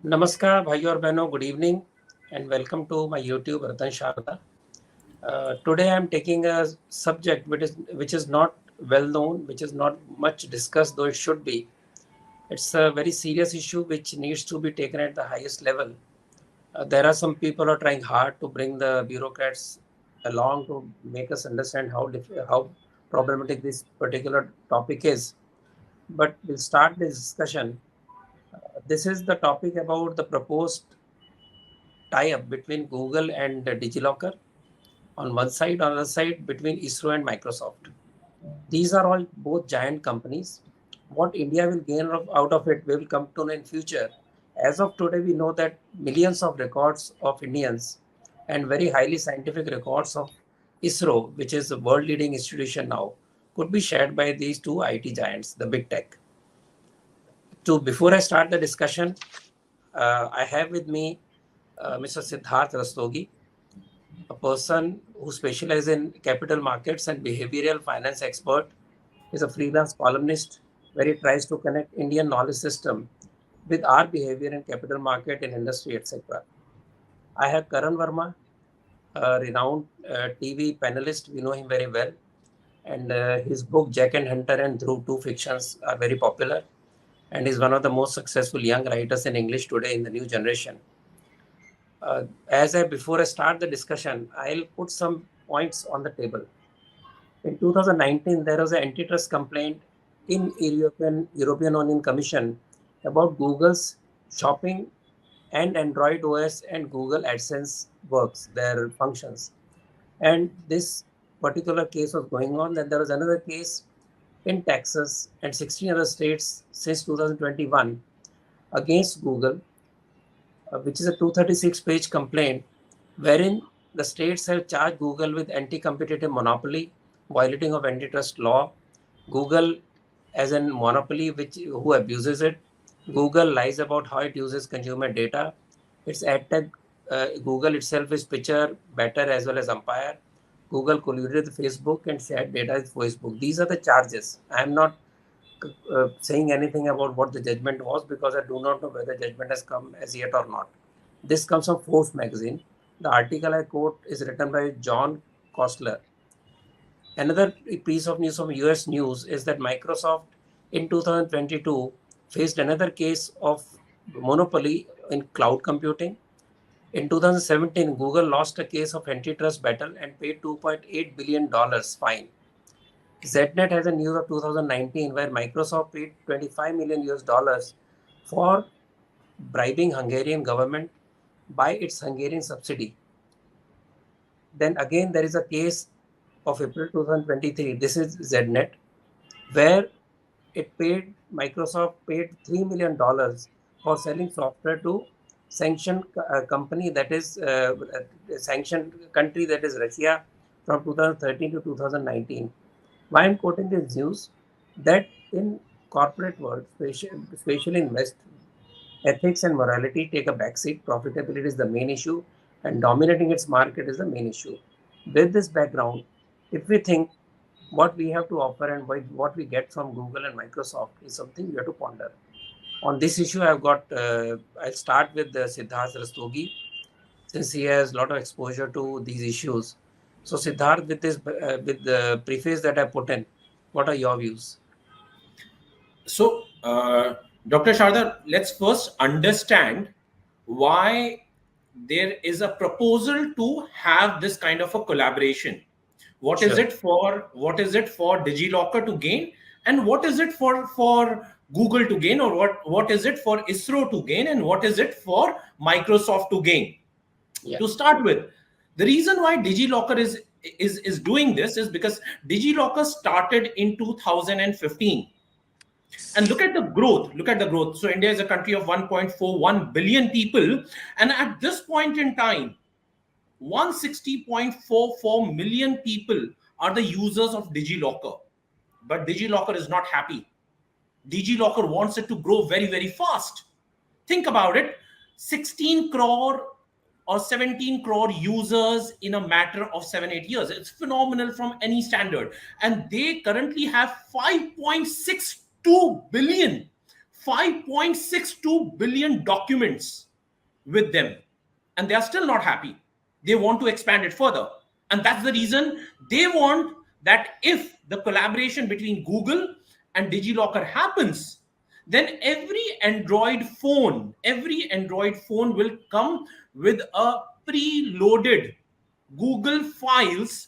Namaskar, bhaiyo और बहनों, good evening and welcome to my YouTube Ratan Sharda. Today I am taking a subject which is not well known, which is not much discussed, though it should be. It's a very serious issue which needs to be taken at the highest level. There are some people who are trying hard to bring the bureaucrats along to make us understand how problematic this particular topic is. But we'll start this discussion. This is the topic about the proposed tie-up between Google and Digilocker on one side, on the other side between ISRO and Microsoft. These are all both giant companies. What India will gain out of it, we will come to know in future. As of today, we know that millions of records of Indians and very highly scientific records of ISRO, which is a world-leading institution now, could be shared by these two IT giants, the big tech. Before I start the discussion, I have with me Mr. Siddhartha Rastogi, a person who specializes in capital markets and behavioral finance expert. Is a freelance columnist where he tries to connect Indian knowledge system with our behavior in capital market and industry, etc. I have Karan Varma, a renowned TV panelist. We know him very well. And his book, Jack and Hunter and Dhruv, two fictions, are very popular. And he's one of the most successful young writers in English today in the new generation. Before I start the discussion, I'll put some points on the table. In 2019, there was an antitrust complaint in European Union Commission about Google's shopping and Android OS and Google AdSense works, their functions. And this particular case was going on. Then there was another case in Texas and 16 other states since 2021 against Google, which is a 236-page complaint, wherein the states have charged Google with anti-competitive monopoly, violating of antitrust law, Google as a monopoly who abuses it, Google lies about how it uses consumer data, its ad tech, Google itself is pitcher, better as well as umpire, Google colluded with Facebook and shared data with Facebook. These are the charges. I am not saying anything about what the judgment was because I do not know whether judgment has come as yet or not. This comes from Forbes magazine. The article I quote is written by John Kostler. Another piece of news from US News is that Microsoft in 2022 faced another case of monopoly in cloud computing. In 2017, Google lost a case of antitrust battle and paid $2.8 billion fine. ZNet has a news of 2019 where Microsoft paid 25 million US dollars for bribing Hungarian government by its Hungarian subsidy. Then again, there is a case of April 2023. This is ZNet, where Microsoft paid $3 million for selling software to sanctioned company that is sanctioned country that is Russia from 2013 to 2019. Why I'm quoting this news? That in corporate world, especially in West, ethics and morality take a backseat. Profitability is the main issue, and dominating its market is the main issue. With this background, if we think what we have to offer and what we get from Google and Microsoft is something we have to ponder. On this issue, I'll start with Siddhartha Rastogi, since he has a lot of exposure to these issues. So Siddharth, with the preface that I put in, what are your views? So, Dr. Sharda, let's first understand why there is a proposal to have this kind of a collaboration. What is Sure. it for? What is it for Digilocker to gain, and what is it for Google to gain, or what is it for ISRO to gain, and what is it for Microsoft to gain? Yeah. To start with, the reason why Digilocker is doing this is because Digilocker started in 2015. And look at the growth. So India is a country of 1.41 billion people, and at this point in time 160.44 million people are the users of Digilocker. But Digilocker is not happy. Digilocker wants it to grow very, very fast. Think about it. 16 crore or 17 crore users in a matter of 7-8 years. It's phenomenal from any standard. And they currently have 5.62 billion 5.62 billion documents with them, and they are still not happy. They want to expand it further, and that's the reason they want that if the collaboration between Google and Digilocker happens, then every android phone will come with a preloaded Google Files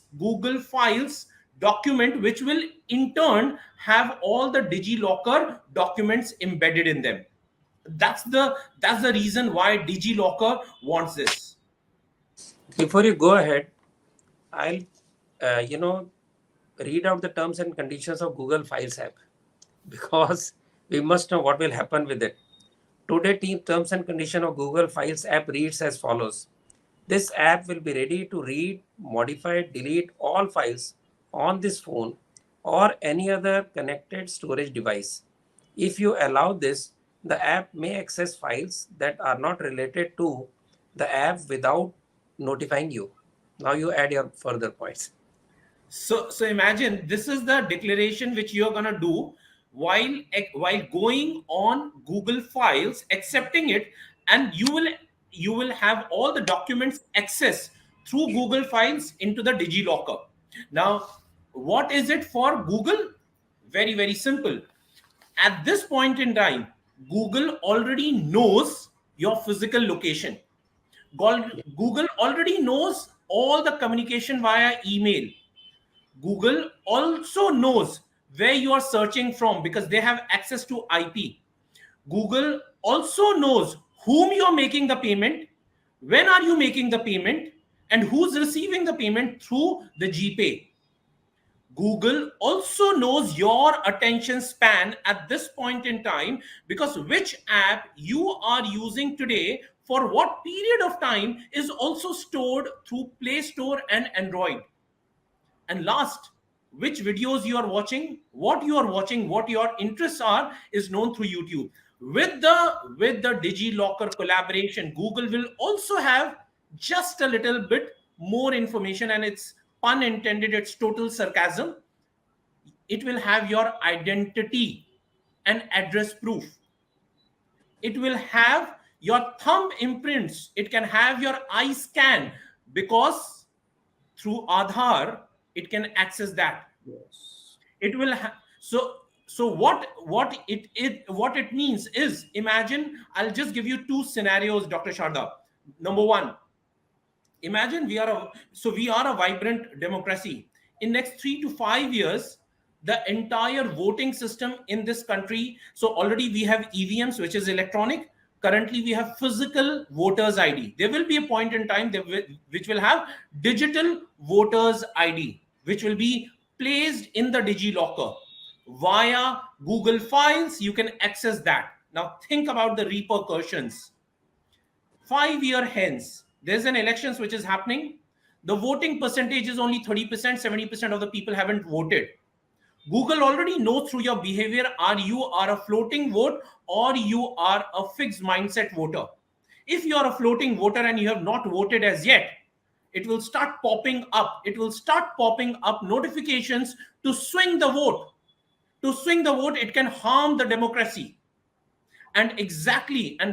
document, which will in turn have all the Digilocker documents embedded in them. That's the reason why Digilocker wants this. Before you go ahead, I'll, read out the terms and conditions of Google Files app because we must know what will happen with it. Today, team terms and condition of Google Files app reads as follows. This app will be ready to read, modify, delete all files on this phone or any other connected storage device. If you allow this, the app may access files that are not related to the app without notifying you. Now you add your further points. So imagine this is the declaration which you're gonna do while going on Google Files, accepting it, and you will have all the documents access through Google Files into the Digilocker. Now, what is it for Google? Very, very simple. At this point in time, Google already knows your physical location. Google already knows all the communication via email. Google also knows where you are searching from because they have access to IP. Google also knows whom you are making the payment, when are you making the payment, and who's receiving the payment through the GPay. Google also knows your attention span at this point in time because which app you are using today for what period of time is also stored through Play Store and Android. And last, which videos you are watching, what your interests are is known through YouTube. With the Digilocker collaboration, Google will also have just a little bit more information, and it's pun intended, it's total sarcasm. It will have your identity and address proof. It will have your thumb imprints. It can have your eye scan because through Aadhaar it can access that. Yes. It will so what it means is, imagine, I'll just give you two scenarios, Dr. Sharda. Number one, imagine we are a vibrant democracy. In next 3 to 5 years, the entire voting system in this country, so already we have EVMs, which is electronic. Currently we have physical voters ID. There will be a point in time which will have digital voters ID, which will be placed in the Digilocker via Google Files. You can access that. Now think about the repercussions. 5 year hence, there's an elections which is happening. The voting percentage is only 30%, 70% of the people haven't voted. Google already knows through your behavior, you are a floating vote or you are a fixed mindset voter. If you are a floating voter and you have not voted as yet, it will start popping up. It will start popping up notifications to swing the vote. To swing the vote, it can harm the democracy. And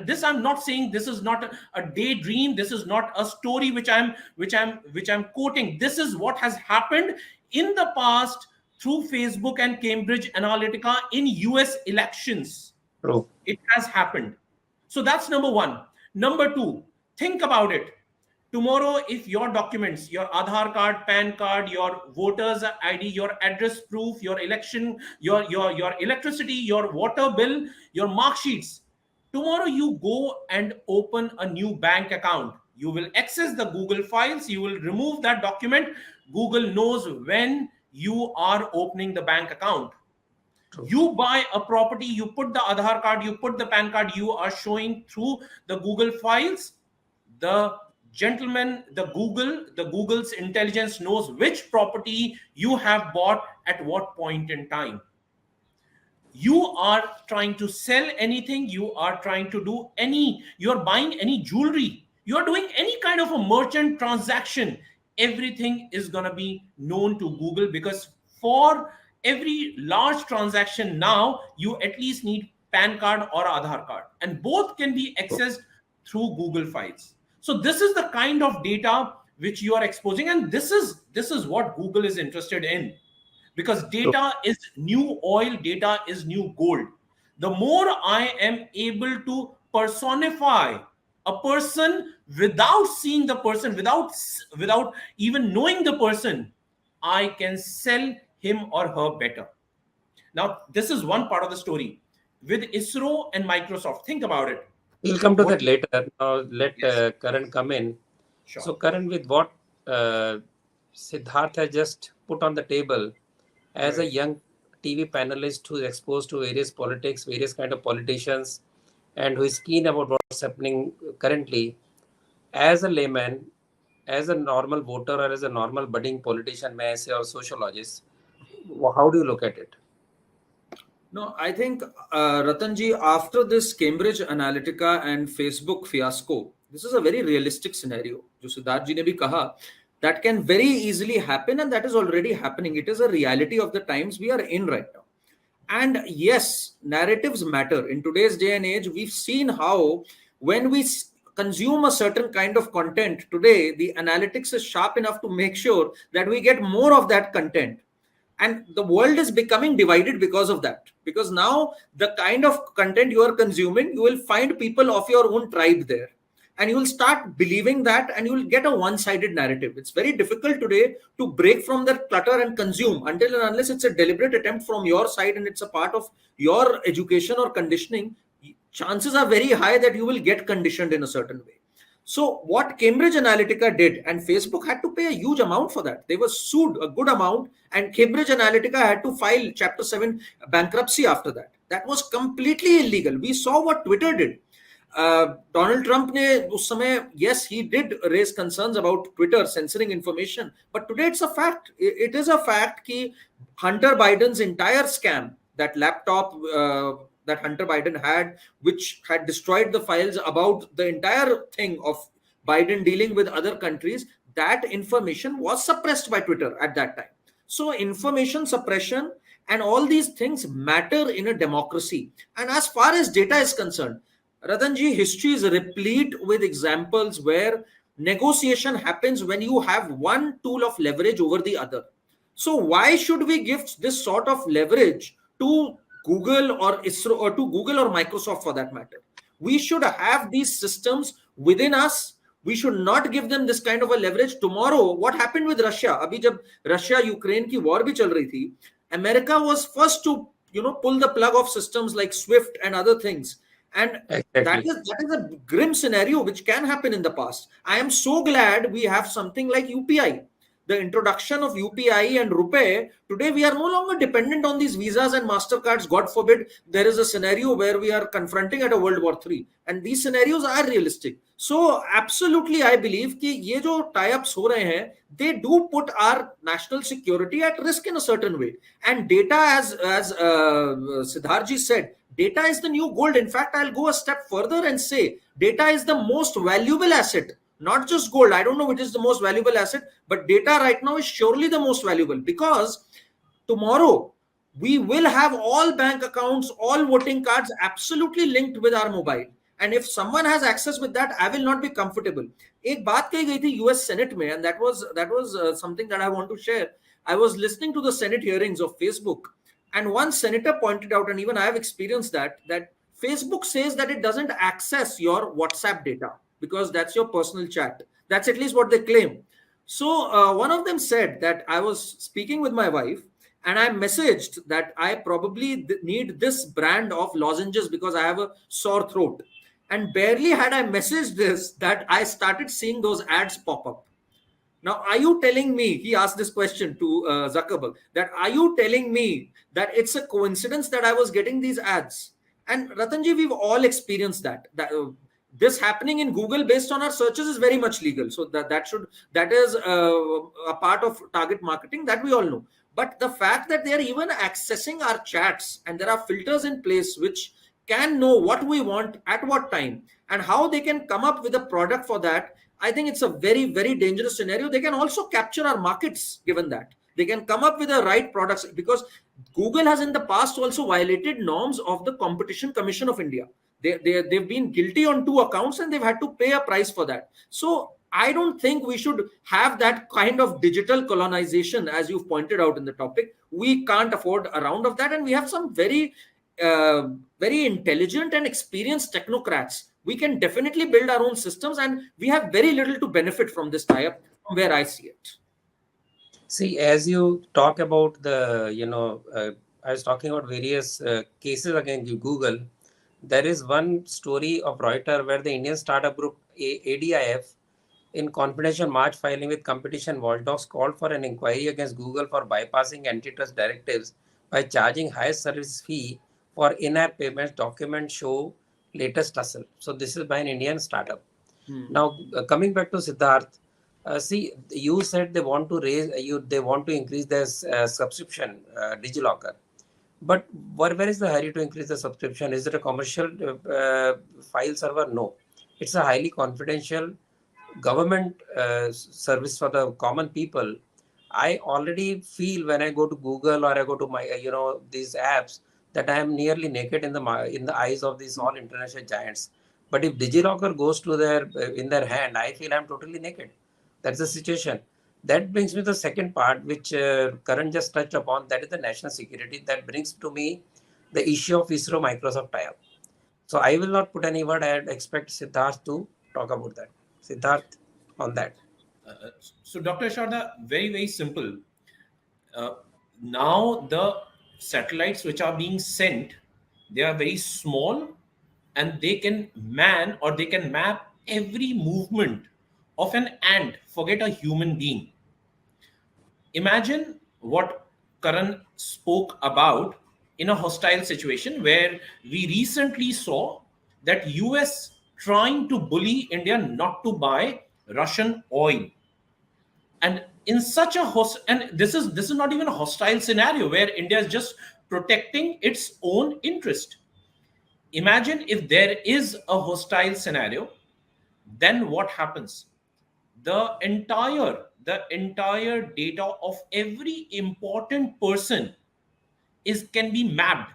this, I'm not saying, this is not a daydream, this is not a story which I'm quoting. This is what has happened in the past through Facebook and Cambridge Analytica in US elections. True. It has happened. So that's number one. Number two, think about it. Tomorrow, if your documents, your Aadhaar card, PAN card, your voters ID, your address proof, your election, your electricity, your water bill, your mark sheets, tomorrow you go and open a new bank account. You will access the Google Files, you will remove that document. Google knows when you are opening the bank account. True. You buy a property, you put the Aadhaar card, you put the PAN card, you are showing through the Google Files. The Google's intelligence knows which property you have bought at what point in time. You are trying to sell anything, you are trying to do you're buying any jewelry, you're doing any kind of a merchant transaction, everything is going to be known to Google, because for every large transaction now, you at least need PAN card or Aadhaar card, and both can be accessed through Google Files. So this is the kind of data which you are exposing, and this is what Google is interested in, because True. data is new oil, data is new gold. The more I am able to personify a person without seeing the person, without even knowing the person, I can sell him or her better. Now, this is one part of the story. With ISRO and Microsoft, think about it. We'll come to What? that later. Now let Yes, Karan come in. sure. So Karan, with what Siddharth has just put on the table, as a Right. young TV panelist who is exposed to various politics, various kind of politicians, and who is keen about what's happening currently, as a layman, as a normal voter, or as a normal budding politician, may I say, or sociologist, how do you look at it? No, I think, Ratanji, after this Cambridge Analytica and Facebook fiasco, this is a very realistic scenario. जो सिद्धार्थ जी ने भी कहा, that can very easily happen, and that is already happening. It is a reality of the times we are in right now. And yes, narratives matter. In today's day and age, we've seen how when we consume a certain kind of content today, the analytics is sharp enough to make sure that we get more of that content. And the world is becoming divided because of that. Because now the kind of content you are consuming, you will find people of your own tribe there. And you will start believing that, and you will get a one-sided narrative. It's very difficult today to break from that clutter and consume until and unless it's a deliberate attempt from your side and it's a part of your education or conditioning. Chances are very high that you will get conditioned in a certain way. So what Cambridge Analytica did, and Facebook had to pay a huge amount for that. They were sued a good amount, and Cambridge Analytica had to file Chapter 7 bankruptcy after that. That was completely illegal. We saw what Twitter did. Donald Trump ne us samay, yes, he did raise concerns about Twitter censoring information, but today it's a fact. It is a fact that Hunter Biden's entire scam, that laptop that Hunter Biden had, which had destroyed the files about the entire thing of Biden dealing with other countries, that information was suppressed by Twitter at that time. So information suppression and all these things matter in a democracy. And as far as data is concerned, Ratanji, history is replete with examples where negotiation happens when you have one tool of leverage over the other. So why should we give this sort of leverage to Google or ISRO, or to Google or Microsoft for that matter? We should have these systems within us. We should not give them this kind of a leverage. Tomorrow, what happened with Russia? Abhi jab Russia-Ukraine ki war bhi chal rahi thi, America was first to pull the plug of systems like Swift and other things. And that Exactly. is a grim scenario which can happen in the past. I am so glad we have something like UPI. The introduction of UPI and RuPay, today we are no longer dependent on these visas and MasterCards. God forbid there is a scenario where we are confronting at a World War III. And these scenarios are realistic. So absolutely, I believe that ye jo tie-ups ho rahe hain, they do put our national security at risk in a certain way. And data, as Siddharji said, data is the new gold. In fact, I'll go a step further and say data is the most valuable asset. Not just gold. I don't know which is the most valuable asset, but data right now is surely the most valuable, because tomorrow we will have all bank accounts, all voting cards absolutely linked with our mobile. And if someone has access with that, I will not be comfortable. एक बात कही गई थी US Senate में, and that was something that I want to share. I was listening to the Senate hearings of Facebook, and one senator pointed out, and even I have experienced that Facebook says that it doesn't access your WhatsApp data because that's your personal chat. That's at least what they claim. So one of them said that I was speaking with my wife, and I messaged that I probably need this brand of lozenges because I have a sore throat. And barely had I messaged this that I started seeing those ads pop up. Now, are you telling me, he asked this question to Zuckerberg, that are you telling me that it's a coincidence that I was getting these ads? And Ratanji, we've all experienced that. This happening in Google based on our searches is very much legal. So that is a part of target marketing that we all know. But the fact that they are even accessing our chats, and there are filters in place which can know what we want at what time and how they can come up with a product for that, I think it's a very, very dangerous scenario. They can also capture our markets given that. They can come up with the right products, because Google has in the past also violated norms of the Competition Commission of India. They've been guilty on 2 accounts and they've had to pay a price for that. So I don't think we should have that kind of digital colonization, as you've pointed out in the topic. We can't afford a round of that. And we have some very intelligent and experienced technocrats. We can definitely build our own systems, and we have very little to benefit from this tie-up, from where I see it. See, as you talk about I was talking about various cases against Google. There is one story of Reuters where the Indian startup group ADIF, in confidential March filing with competition watchdogs, called for an inquiry against Google for bypassing antitrust directives by charging highest service fee for in-app payments. Documents show latest tussle. So this is by an Indian startup. Now, coming back to Siddharth, see, you said they want to increase their subscription, Digilocker. But where is the hurry to increase the subscription? Is it a commercial file server? No, it's a highly confidential government service for the common people. I already feel when I go to Google or I go to my these apps that I am nearly naked in the eyes of these all international giants. But if Digilocker goes to in their hand, I feel I'm totally naked. That's the situation. That brings me to the second part, which Karan just touched upon. That is the national security. That brings to me the issue of ISRO-Microsoft tie-up. So I will not put any word. I expect Siddharth to talk about that. Siddharth, on that. So Dr. Sharda, very, very simple. Now the satellites which are being sent, they are very small, and they can man or they can map every movement of an ant, forget a human being. Imagine what Karan spoke about in a hostile situation where we recently saw that US trying to bully India not to buy Russian oil. And in such a and this is not even a hostile scenario where India is just protecting its own interest. Imagine if there is a hostile scenario, then what happens? The entire data of every important person can be mapped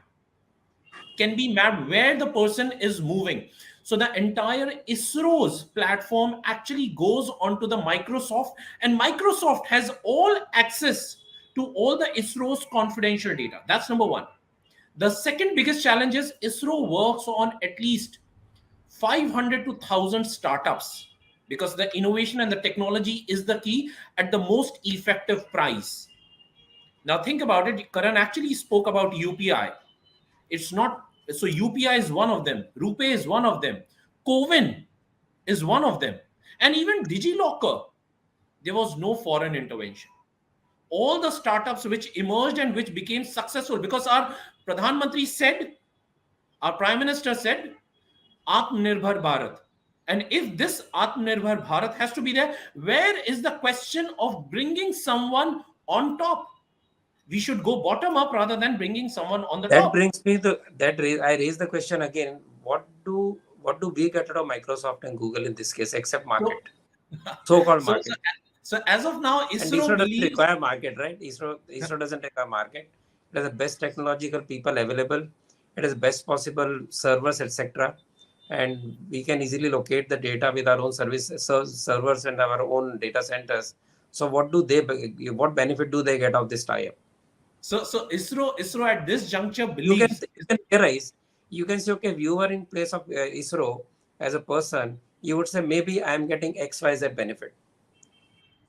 where the person is moving. So the entire ISRO's platform actually goes onto the Microsoft, and Microsoft has all access to all the ISRO's confidential data. That's number one. The second biggest challenge is ISRO works on at least 500 to 1,000 startups, because the innovation and the technology is the key at the most effective price. Now think about it. Karan actually spoke about UPI. It's not, so UPI is one of them. RuPay is one of them. Covin is one of them. And even Digilocker, there was no foreign intervention. All the startups which emerged and which became successful, because our Pradhan Mantri said, our Prime Minister said, Atmanirbhar Bharat. And if this Atmanirbhar Bharat has to be there, where is the question of bringing someone on top? We should go bottom up rather than bringing someone on the top. That brings me to I raise the question again. What do we get out of Microsoft and Google in this case, except market? So-called market. So as of now, ISRO doesn't require market, right? ISRO doesn't require market. It has the best technological people available. It has best possible servers, etc. And we can easily locate the data with our own servers and our own data centers. So what benefit do they get of this tie-up? So ISRO at this juncture believes you can say, okay, if you were in place of ISRO as a person, you would say maybe I am getting XYZ benefit.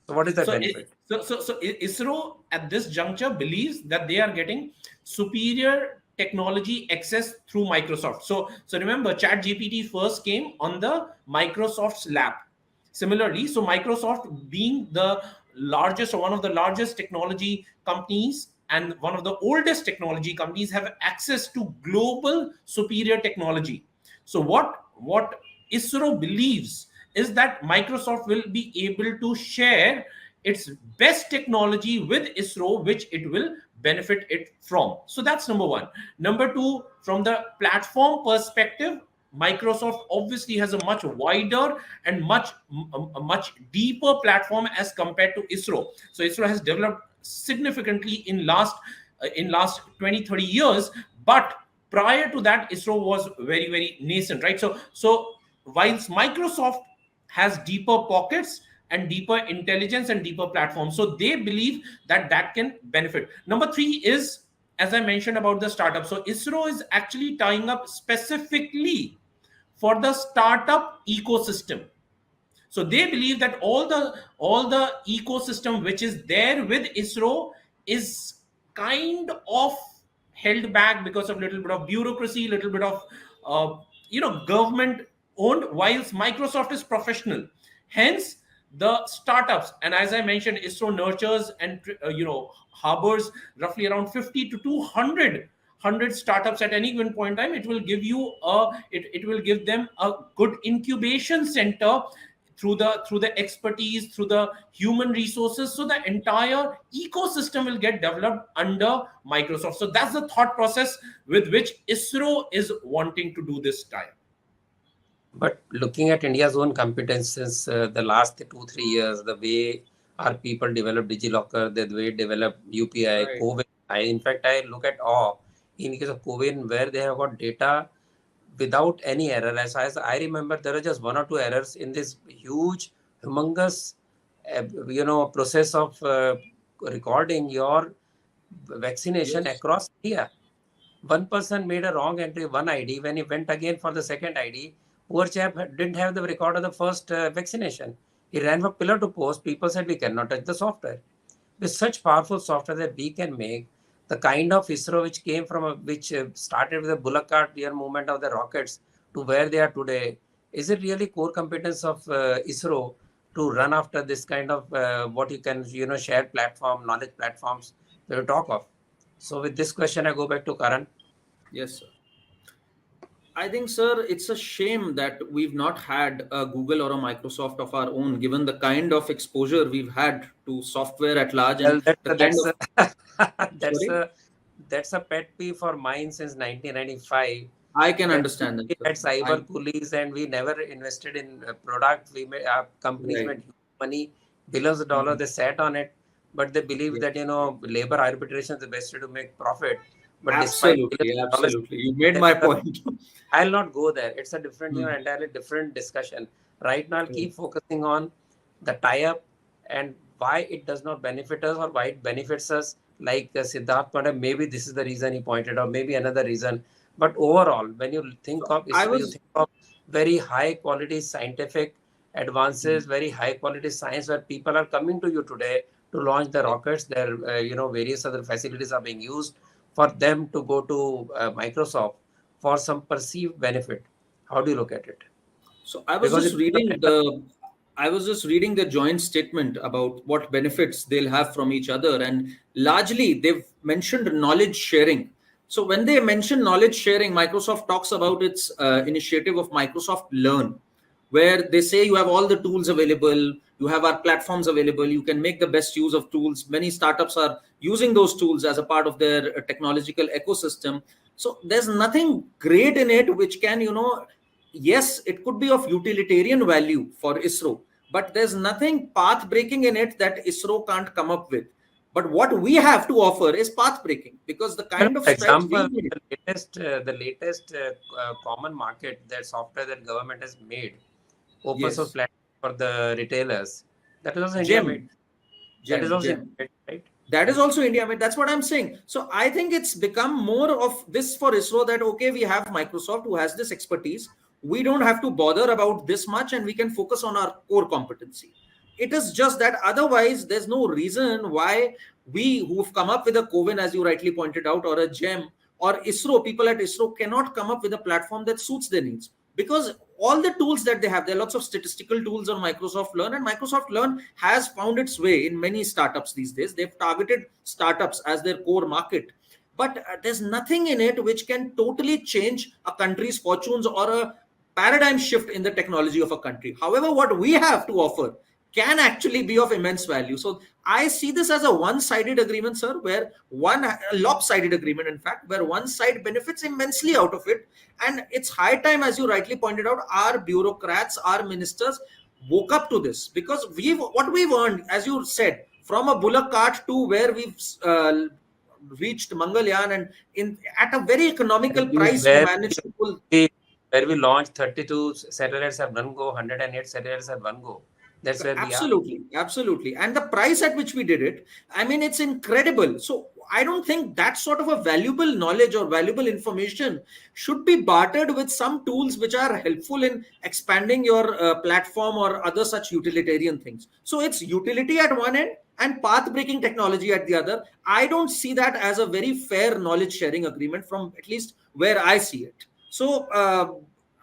So what is that benefit? So ISRO at this juncture believes that they are getting superior technology access through Microsoft. So remember, ChatGPT first came on the Microsoft's lap. Similarly, so Microsoft, being the largest or one of the largest technology companies and one of the oldest technology companies, have access to global superior technology. So what ISRO believes is that Microsoft will be able to share its best technology with ISRO, which it will benefit it from. So that's number one. Number two, from the platform perspective, Microsoft obviously has a much wider and a much deeper platform as compared to ISRO. So ISRO has developed significantly in last in last 20-30 years. But prior to that, ISRO was very, very nascent, right? So whilst Microsoft has deeper pockets and deeper intelligence and deeper platforms, so they believe that that can benefit. Number three is, as I mentioned about the startup, so ISRO is actually tying up specifically for the startup ecosystem. So they believe that all the ecosystem which is there with ISRO is kind of held back because of little bit of bureaucracy, little bit of government owned, whilst Microsoft is professional. Hence the startups, and as I mentioned, ISRO nurtures and harbors roughly around 50 to 200 startups at any given point in time. It will give you it will give them a good incubation center through the expertise, through the human resources. So the entire ecosystem will get developed under Microsoft. So that's the thought process with which ISRO is wanting to do this time. But looking at India's own competences, the last 2-3 years, the way our people developed Digilocker, the way developed UPI, Right. COVID. In fact, I look at in case of COVID, where they have got data without any error. As I remember, there are just 1 or 2 errors in this huge, humongous, process of recording your vaccination Yes. across India. One person made a wrong entry, one ID. When he went again for the second ID, poor chap didn't have the record of the first vaccination. He ran from pillar to post. People said we cannot touch the software. With such powerful software that we can make, the kind of ISRO which came from which started with the bullock cart movement of the rockets to where they are today, is it really core competence of ISRO to run after this kind of what you can share platform, knowledge platforms that you talk of? So with this question, I go back to Karan. Yes, sir. I think, sir, it's a shame that we've not had a Google or a Microsoft of our own, given the kind of exposure we've had to software at large Well, and the kind of. that's Sorry, a that's a pet peeve for mine since 1995. I can That understand that, we sir. had cyber coolies and we never invested in product. We made companies Right. made huge money, billions of dollars. Mhm. They sat on it, but they believe Yes. that labor arbitration is the best way to make profit. But despite billions Absolutely, of dollars, absolutely. You made they my never. point. I'll not go there. It's a different, Hmm. entirely different discussion. Right now, I'll Right. keep focusing on the tie-up and why it does not benefit us or why it benefits us. Like Siddharth pointed, maybe this is the reason he pointed out, maybe another reason. But overall, when you think So of I ISRO, you was. think of very high quality scientific Hmm. advances, very high quality science where people are coming to you today to launch the Right. rockets. Their, various other facilities are being used for them to go to Microsoft for some perceived benefit. How do you look at it? So I was Because just it reading the I was just reading the joint statement about what benefits they'll have from each other, and largely they've mentioned knowledge sharing. So when they mention knowledge sharing, Microsoft talks about its initiative of Microsoft Learn, where they say you have all the tools available, you have our platforms available, you can make the best use of tools. Many startups are using those tools as a part of their technological ecosystem. So there's nothing great in it which can, yes, it could be of utilitarian value for ISRO, but there's nothing path breaking in it that ISRO can't come up with. But what we have to offer is path breaking, because the Well, kind of for strides example, we've made. the latest common market, that software that government has made, open source Yes, platform for the retailers, that is also India gem made. That is gem also India gem made, right? That is also India made. That's what I'm saying. So I think it's become more of this for ISRO, that okay, we have Microsoft who has this expertise. We don't have to bother about this much and we can focus on our core competency. It is just that otherwise there's no reason why we who've come up with a Coven, as you rightly pointed out, or a gem, or ISRO, people at ISRO cannot come up with a platform that suits their needs. Because all the tools that they have, there are lots of statistical tools on Microsoft Learn, and Microsoft Learn has found its way in many startups these days. They've targeted startups as their core market, but there's nothing in it which can totally change a country's fortunes or a paradigm shift in the technology of a country. However, what we have to offer can actually be of immense value. So I see this as a one-sided agreement, sir, where a lopsided agreement, in fact, where one side benefits immensely out of it. And it's high time, as you rightly pointed out, our bureaucrats, our ministers woke up to this, because we've earned, as you said, from a bullock cart to where we've reached Mangalyaan, and at a very economical And price we managed to pull. where we launched 32 satellites at one go, 108 satellites at one go. That's where we are. Absolutely, absolutely. And the price at which we did it, I mean, it's incredible. So I don't think that sort of a valuable knowledge or valuable information should be bartered with some tools which are helpful in expanding your platform or other such utilitarian things. So it's utility at one end and path breaking technology at the other. I don't see that as a very fair knowledge sharing agreement, from at least where I see it. So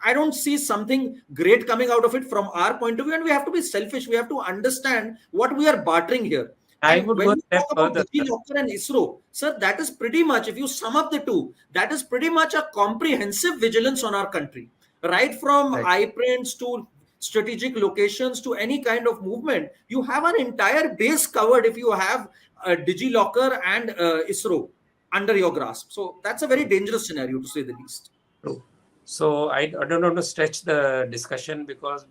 I don't see something great coming out of it from our point of view, and we have to be selfish. We have to understand what we are bartering here. I And would when go a you step talk about further. DigiLocker and ISRO, sir, that is pretty much, if you sum up the two, that is pretty much a comprehensive vigilance on our country, right from Right. iPrints to strategic locations to any kind of movement. You have an entire base covered if you have DigiLocker and ISRO under your grasp. So that's a very dangerous scenario, to say the least. True. So I don't want to stretch the discussion because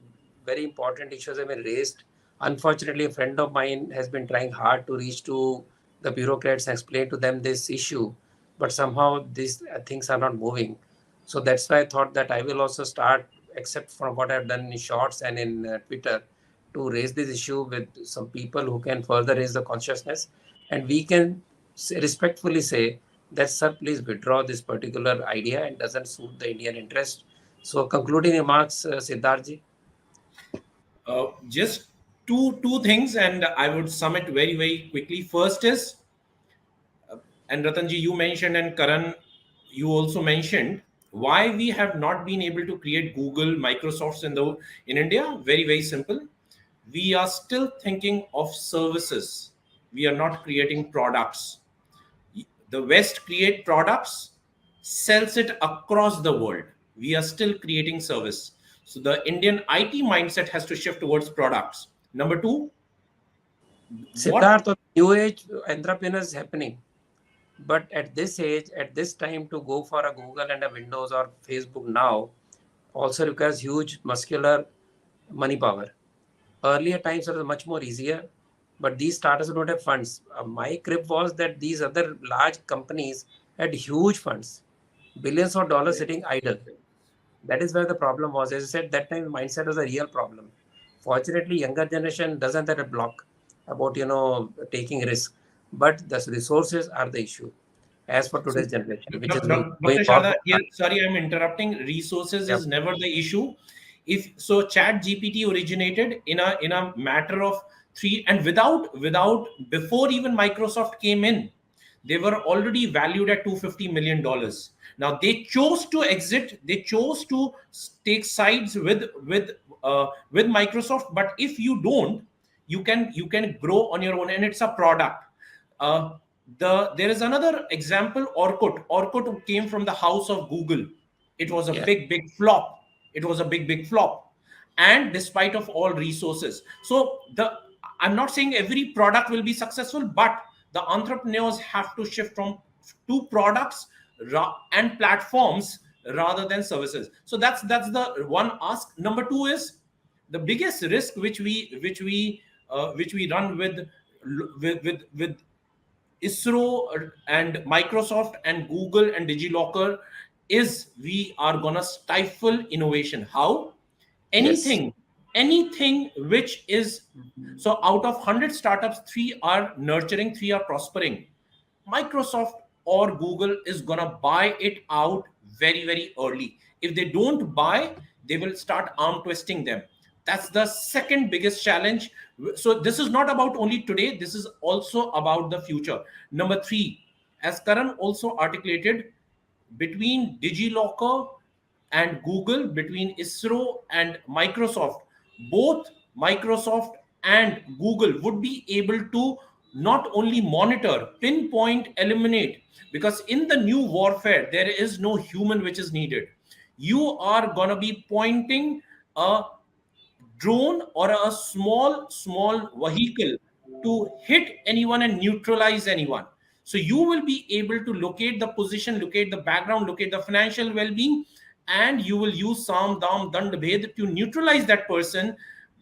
very important issues have been raised. Unfortunately, a friend of mine has been trying hard to reach to the bureaucrats and explain to them this issue, but somehow these things are not moving. So that's why I thought that I will also start, except from what I've done in shorts and in Twitter, to raise this issue with some people who can further raise the consciousness, and we can respectfully say that, sir, please withdraw this particular idea and doesn't suit the Indian interest. So concluding remarks, Siddharji. Just two things, and I would sum it very very quickly. First is, and Ratanji, you mentioned, and Karan, you also mentioned, why we have not been able to create Google, Microsofts in India. Very very simple. We are still thinking of services. We are not creating products. The West create products, sells it across the world. We are still creating service. So the Indian IT mindset has to shift towards products. Number two, what Siddharth, new age entrepreneurs happening. But at this age, at this time, to go for a Google and a Windows or Facebook now also requires huge muscular money power. Earlier times it was much more easier, but these startups don't have funds. My grip was that these other large companies had huge funds, billions of dollars sitting idle. That is where the problem was. As I said, that time mindset was a real problem. Fortunately, younger generation doesn't have a block about taking risk, but the resources are the issue. As for So today's generation, which is going Dr. forward, Sharda, here, sorry, I'm interrupting. Resources yeah, is never the issue. If so, Chat GPT originated in a matter of three, and without before even Microsoft came in, they were already valued at $250 million. Now they chose to exit. They chose to take sides with Microsoft. But if you don't, you can grow on your own, and it's a product. Uh, there is another example, Orkut. Orkut came from the house of Google. It was a yeah. big flop. It was a big flop, and despite of all resources. So I'm not saying every product will be successful, but the entrepreneurs have to shift from to products and platforms rather than services. So that's the one ask. Number two is the biggest risk which we run with ISRO and Microsoft and Google and Digilocker is we are gonna stifle innovation. How? Yes. Anything which is, so out of 100 startups, three are nurturing, three are prospering. Microsoft or Google is gonna buy it out very very early. If they don't buy, they will start arm twisting them. That's the second biggest challenge. So this is not about only today, this is also about the future. Number three, as Karan also articulated, between Digilocker and Google, between ISRO and Microsoft, both Microsoft and Google would be able to not only monitor, pinpoint, eliminate, because in the new warfare, there is no human which is needed. You are going to be pointing a drone or a small vehicle to hit anyone and neutralize anyone. So you will be able to locate the position, locate the background, locate the financial well-being, and you will use Sam Dam Dand Bhed to neutralize that person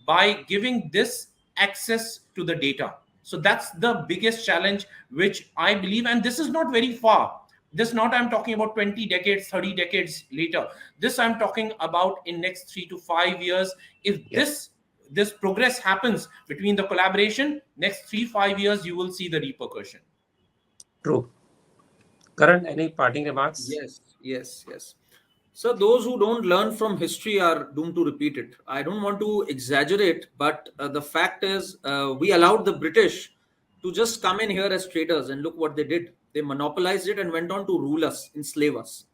by giving this access to the data. So that's the biggest challenge which I believe, and this is not very far. This not I'm talking about 20 decades, 30 decades later. This I'm talking about in next 3 to 5 years. If Yes, this progress happens between the collaboration, next 3 5 years you will see the repercussion. true. Karan, any parting remarks? Yes, yes, yes. So those who don't learn from history are doomed to repeat it. I don't want to exaggerate, but the fact is, we allowed the British to just come in here as traders, and look what they did. They monopolized it and went on to rule us, enslave us.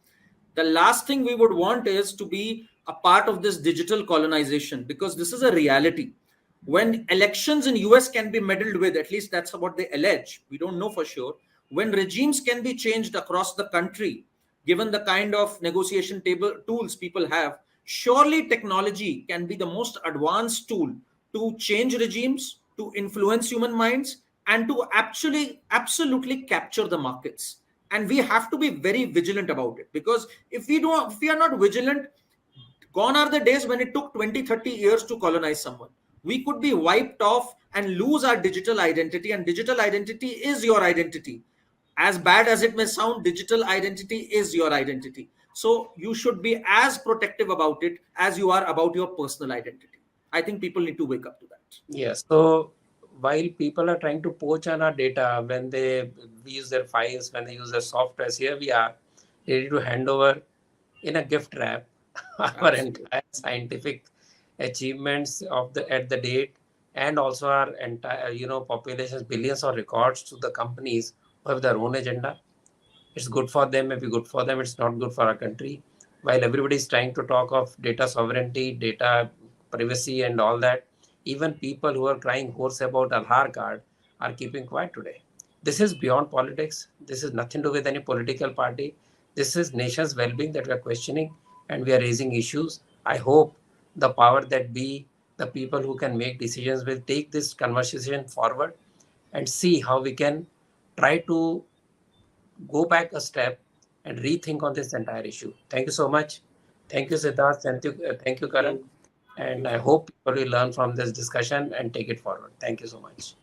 The last thing we would want is to be a part of this digital colonization, because this is a reality. When elections in US can be meddled with, at least that's what they allege, we don't know for sure. When regimes can be changed across the country, given the kind of negotiation table tools people have, surely technology can be the most advanced tool to change regimes, to influence human minds, and to actually absolutely capture the markets. And we have to be very vigilant about it, because if we are not vigilant, gone are the days when it took 20, 30 years to colonize someone. We could be wiped off and lose our digital identity, and digital identity is your identity. As bad as it may sound, digital identity is your identity. So you should be as protective about it as you are about your personal identity. I think people need to wake up to that. Yes. So while people are trying to poach on our data when they use their files, when they use their softwares, here we are ready to hand over in a gift wrap our Absolutely. entire scientific achievements of the at the date, and also our entire population's billions of records to the companies who have their own agenda. It's good for them, maybe good for them, it's not good for our country. While everybody is trying to talk of data sovereignty, data privacy, and all that, even people who are crying hoarse about Aadhaar card are keeping quiet today. This is beyond politics. This is nothing to do with any political party. This is nation's well-being that we are questioning, and we are raising issues. I hope the power that be, the people who can make decisions, will take this conversation forward and see how we can try to go back a step and rethink on this entire issue. Thank you so much. Thank you, Siddharth. Thank you, Thank Karan. you. Thank And you. I hope people will learn from this discussion and take it forward. Thank you so much.